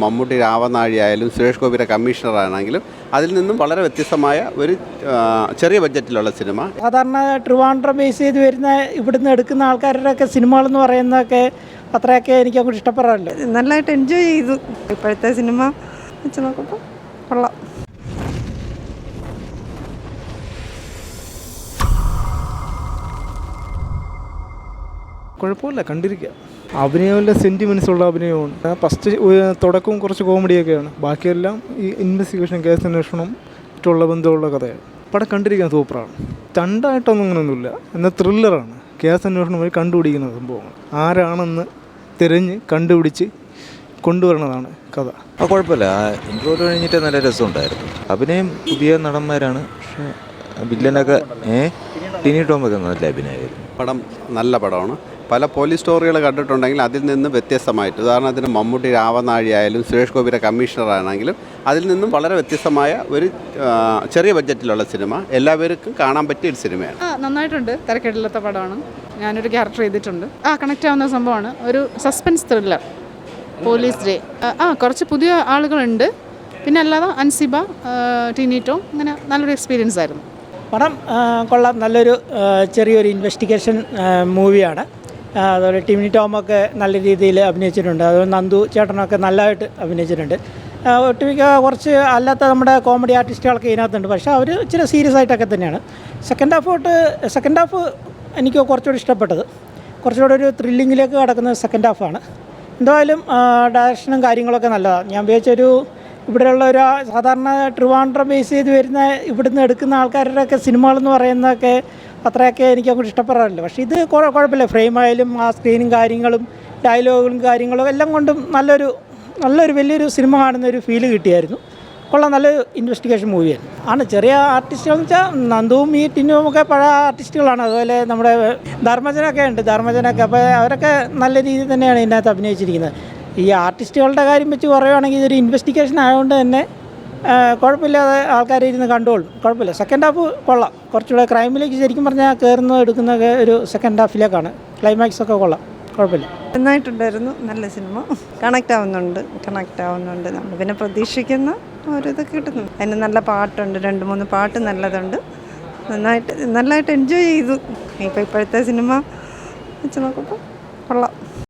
മമ്മൂട്ടി രാവനാഴിയായാലും സുരേഷ് ഗോപിയുടെ കമ്മീഷണറാണെങ്കിലും അതിൽ നിന്നും വളരെ വ്യത്യസ്തമായ ഒരു ചെറിയ ബഡ്ജറ്റിലുള്ള സിനിമ. സാധാരണ ട്രിവാൻഡ്രം ബേസ് ചെയ്ത് വരുന്ന ഇവിടുന്ന് എടുക്കുന്ന ആൾക്കാരുടെയൊക്കെ സിനിമകളെന്ന് പറയുന്നതൊക്കെ അത്രയൊക്കെ എനിക്ക് അങ്ങോട്ട് ഇഷ്ടപ്പെടാറില്ല. നല്ലതായിട്ട് എൻജോയ് ചെയ്തു. ഇപ്പോഴത്തെ സിനിമ വെച്ച് നോക്കുമ്പോൾ കൊള്ളാം. കുഴപ്പമില്ല, കണ്ടിരിക്കുക. അഭിനയമില്ല, സെൻറ്റിമെൻസ് ഉള്ള അഭിനയമാണ്. ഫസ്റ്റ് തുടക്കവും കുറച്ച് കോമഡിയൊക്കെയാണ്, ബാക്കിയെല്ലാം ഈ ഇൻവെസ്റ്റിഗേഷൻ, കേസ് അന്വേഷണം മറ്റുള്ള ബന്ധമുള്ള കഥയാണ്. പടം കണ്ടിരിക്കാൻ സൂപ്പറാണ്. സ്റ്റണ്ടായിട്ടൊന്നും അങ്ങനെയൊന്നുമില്ല, എന്നാൽ ത്രില്ലറാണ്. കേസ് അന്വേഷണം വഴി കണ്ടുപിടിക്കുന്ന സംഭവങ്ങൾ ആരാണെന്ന് തിരഞ്ഞ് കണ്ടുപിടിച്ച് കൊണ്ടുവരണതാണ് കഥ. കുഴപ്പമില്ല. ഇൻട്രോട്ട് കഴിഞ്ഞിട്ട് നല്ല രസമുണ്ടായിരുന്നു. അഭിനയം പുതിയ നടന്മാരാണ്, പക്ഷേ വില്ലനൊക്കെ ടിനി ടോമൊക്കെ നല്ല അഭിനയമായിരുന്നു. പടം നല്ല പടമാണ്. പല പോലീസ് സ്റ്റോറികൾ കണ്ടിട്ടുണ്ടെങ്കിൽ അതിൽ നിന്ന് വ്യത്യസ്തമായിട്ട്, ഉദാഹരണത്തിന് മമ്മൂട്ടി രാവനാഴിയായാലും സുരേഷ് ഗോപിയുടെ കമ്മീഷണറാണെങ്കിലും അതിൽ നിന്നും വളരെ വ്യത്യസ്തമായ ഒരു ചെറിയ ബഡ്ജറ്റിലുള്ള സിനിമ. എല്ലാവർക്കും കാണാൻ പറ്റിയ ഒരു സിനിമയാണ്. നന്നായിട്ടുണ്ട്. തിരക്കേടില്ലാത്ത പടമാണ്. ഞാനൊരു ക്യാരക്ടർ ചെയ്തിട്ടുണ്ട്. കണക്റ്റ് ആവുന്ന സംഭവമാണ്. ഒരു സസ്പെൻസ് ത്രില്ലർ, പോലീസ് ഡേ. കുറച്ച് പുതിയ ആളുകളുണ്ട്. പിന്നെ അല്ലാതെ അൻസിബ, ടിനി ടോം, അങ്ങനെ നല്ലൊരു എക്സ്പീരിയൻസ് ആയിരുന്നു. പടം കൊള്ളാം. നല്ലൊരു ചെറിയൊരു ഇൻവെസ്റ്റിഗേഷൻ മൂവിയാണ്. അതുപോലെ ടിനി ടോമൊക്കെ നല്ല രീതിയിൽ അഭിനയിച്ചിട്ടുണ്ട്. അതുപോലെ നന്ദു ചേട്ടനൊക്കെ നല്ലതായിട്ട് അഭിനയിച്ചിട്ടുണ്ട്. ഒട്ടുമിക്ക കുറച്ച് അല്ലാത്ത നമ്മുടെ കോമഡി ആർട്ടിസ്റ്റുകളൊക്കെ ഇതിനകത്തുണ്ട്, പക്ഷേ അവർ ഇച്ചിരി സീരിയസ് ആയിട്ടൊക്കെ തന്നെയാണ്. സെക്കൻഡ് ഹാഫ് എനിക്ക് കുറച്ചുകൂടി ഇഷ്ടപ്പെട്ടത്. കുറച്ചുകൂടെ ഒരു ത്രില്ലിങ്ങിലേക്ക് കിടക്കുന്ന സെക്കൻഡ് ഹാഫാണ്. എന്തായാലും ഡയറക്ഷനും കാര്യങ്ങളൊക്കെ നല്ലതാണ്. ഞാൻ വിചാരിച്ചൊരു ഇവിടെയുള്ള ഒരു സാധാരണ ട്രിവാൻഡ്രം ബേസ് ചെയ്ത് വരുന്ന ഇവിടുന്ന് എടുക്കുന്ന ആൾക്കാരുടെയൊക്കെ സിനിമകളെന്ന് പറയുന്നതൊക്കെ അത്രയൊക്കെ എനിക്ക് അങ്ങോട്ട് ഇഷ്ടപ്പെടാറില്ല. പക്ഷേ ഇത് കുഴപ്പമില്ല. ഫ്രെയിമായാലും ആ സ്ക്രീനും കാര്യങ്ങളും ഡയലോഗുകളും കാര്യങ്ങളും എല്ലാം കൊണ്ടും നല്ലൊരു വലിയൊരു സിനിമ കാണുന്ന ഒരു ഫീല് കിട്ടിയായിരുന്നു. കൊള്ളാം. നല്ലൊരു ഇൻവെസ്റ്റിഗേഷൻ മൂവിയായിരുന്നു. ചെറിയ ആർട്ടിസ്റ്റുകൾ എന്ന് വെച്ചാൽ നന്ദുവും ഈ ടിന്നുവും ഒക്കെ പഴയ ആർട്ടിസ്റ്റുകളാണ്. അതുപോലെ നമ്മുടെ ധർമ്മജനൊക്കെ ഉണ്ട്. അപ്പോൾ അവരൊക്കെ നല്ല രീതിയിൽ തന്നെയാണ് ഇതിനകത്ത് അഭിനയിച്ചിരിക്കുന്നത്. ഈ ആർട്ടിസ്റ്റുകളുടെ കാര്യം വെച്ച് പറയുകയാണെങ്കിൽ ഇതൊരു ഇൻവെസ്റ്റിഗേഷൻ ആയതുകൊണ്ട് തന്നെ കുഴപ്പമില്ലാതെ ആൾക്കാർ ഇരുന്ന് കണ്ടോളും. കുഴപ്പമില്ല. സെക്കൻഡ് ഹാഫ് കൊള്ളാം. കുറച്ചുകൂടെ ക്രൈമിലേക്ക് ശരിക്കും പറഞ്ഞാൽ എടുക്കുന്നതൊക്കെ ഒരു സെക്കൻഡ് ഹാഫിലേക്കാണ്. ക്ലൈമാക്സ് ഒക്കെ കൊള്ളാം. കുഴപ്പമില്ല. നന്നായിട്ടുണ്ടായിരുന്നു. നല്ല സിനിമ. കണക്റ്റ് ആവുന്നുണ്ട്. നമ്മൾ പിന്നെ പ്രതീക്ഷിക്കുന്ന ഓരോതൊക്കെ കിട്ടുന്നു. അതിന് നല്ല പാട്ടുണ്ട്, 2-3 പാട്ട് നല്ലതുണ്ട്. നന്നായിട്ട് എൻജോയ് ചെയ്തു. ഇപ്പോഴത്തെ സിനിമ വെച്ച് നോക്കുമ്പോൾ കൊള്ളാം.